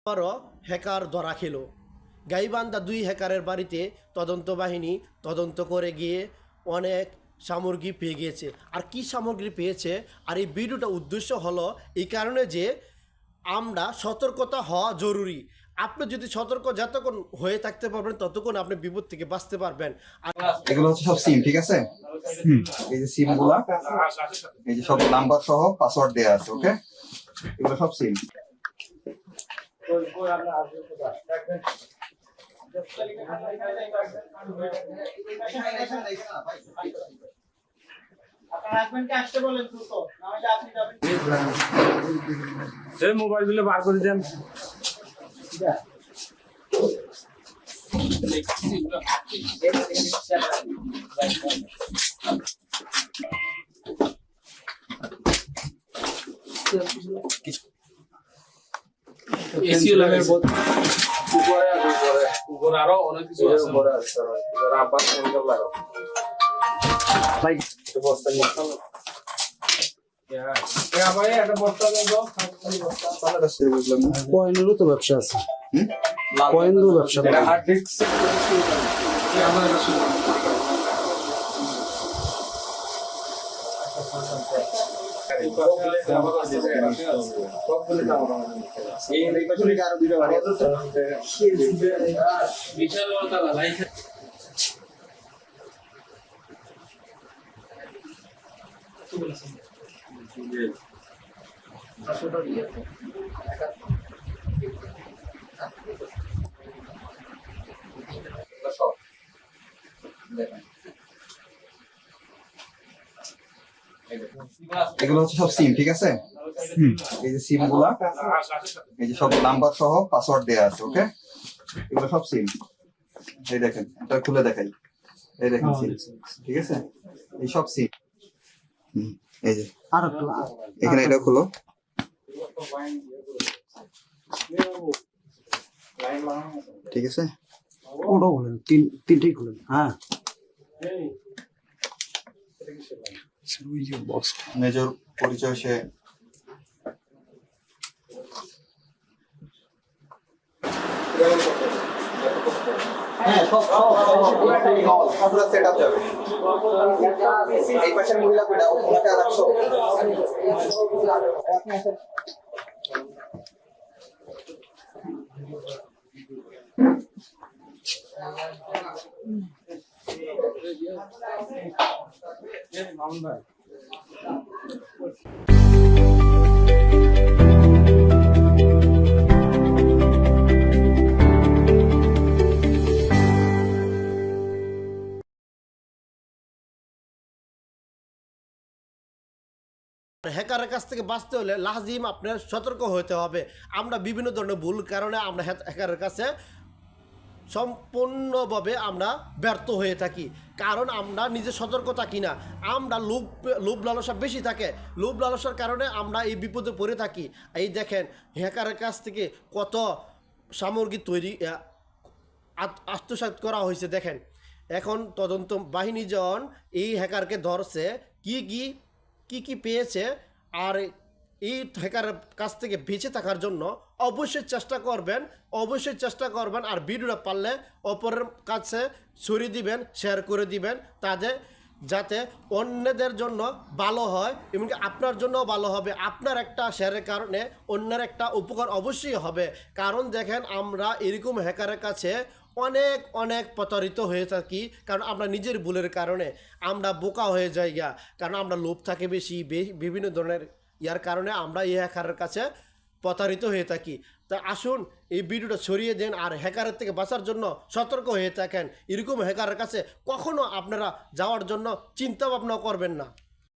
আবারও হ্যাকার ধরা খেল। গাইবান্ধা 2 হ্যাকারের বাড়িতে তদন্ত বাহিনী তদন্ত করে গিয়ে অনেক সামগ্রী পেয়ে গিয়েছে। আর কি সামগ্রী পেয়েছে, আর এই ভিডিওটা উদ্দেশ্য হলো এই কারণে যে আমরা সতর্কতা হওয়া জরুরি। আপনি যদি সতর্ক যতক্ষণ হয়ে থাকতে পারবেন ততক্ষণ আপনি বিপদ থেকে বাঁচতে পারবেন। আর এগুলো হচ্ছে সব সিম, ঠিক আছে? এই যে সিম গুলা, এই যে সব নাম্বার সহ পাসওয়ার্ড দেয়া আছে। ওকে, এগুলো সব সিম। মোবাইল গুলো বার করে দেন। এসিও লাগে উপরে আরো অনেক কিছু আছে। আবার ভাই বস্তা নিয়ে কয়েনেরও তো ব্যবসা আছে, কয়েনেরও ব্যবসা করে। এগুলো হচ্ছে সব সিম, ঠিক আছে? এই যে সিম গুলা, এই যে সব নাম্বার সহ পাসওয়ার্ড দেয়া আছে। ওকে, এগুলো সব সিম। এই দেখেন, এটা খুলে দেখাই। এই দেখেন সিম, ঠিক আছে? এই সব সিম। এই যে আর একটু এখানে এটা খুলো। ঠিক আছে, ওটাও খুলেন, তিনটেই খুলেন। হ্যাঁ, বক্স মেজর পরিচয় সে সেটআপ যাবে। এই পাশের মহিলা কইটা ওনাকে রাখছো। হ্যাকারের কাছ থেকে বাঁচতে হলে লাজিম আপনার সতর্ক হতে হবে। আমরা বিভিন্ন ধরনের ভুল কারণে আমরা হ্যাকারের কাছে সম্পূর্ণভাবে আমরা ব্যর্থ হয়ে থাকি, কারণ আমরা নিজে সতর্ক থাকি না। আমরা লোভ লালসা বেশি থাকে, লোভ লালসার কারণে আমরা এই বিপদে পড়ে থাকি। এই দেখেন হ্যাকারের কাছ থেকে কত সামগ্রী তৈরি আত্মসাৎ করা হয়েছে। দেখেন এখন তদন্ত বাহিনী যখন এই হ্যাকারকে ধরছে, কি পেয়েছে, আর এই হ্যাকারের কাছ থেকে বেঁচে থাকার জন্য অবশ্যই চেষ্টা করবেন। আর ভিডিওটা পারলে অপরের কাছে ছড়িয়ে দিবেন, শেয়ার করে দিবেন, তাদের যাতে অন্যদের জন্য ভালো হয়, এমনকি আপনার জন্যও ভালো হবে। আপনার একটা শেয়ারের কারণে অন্যের একটা উপকার অবশ্যই হবে। কারণ দেখেন আমরা এরকম হ্যাকারের কাছে অনেক প্রতারিত হয়ে থাকি, কারণ আমরা নিজের ভুলের কারণে আমরা বোকা হয়ে যাই, কারণ আমরা লোভ থাকে বেশি, বিভিন্ন ধরনের ইয়ার কারণে আমরা এই হ্যাকারের কাছে প্রতারিত হয়ে থাকি। তা আসুন এই ভিডিওটা ছড়িয়ে দেন, আর হ্যাকারের থেকে বাঁচার জন্য সতর্ক হয়ে থাকেন। এরকম হ্যাকারের কাছে কখনো আপনারা যাওয়ার জন্য চিন্তা ভাবনা করবেন না।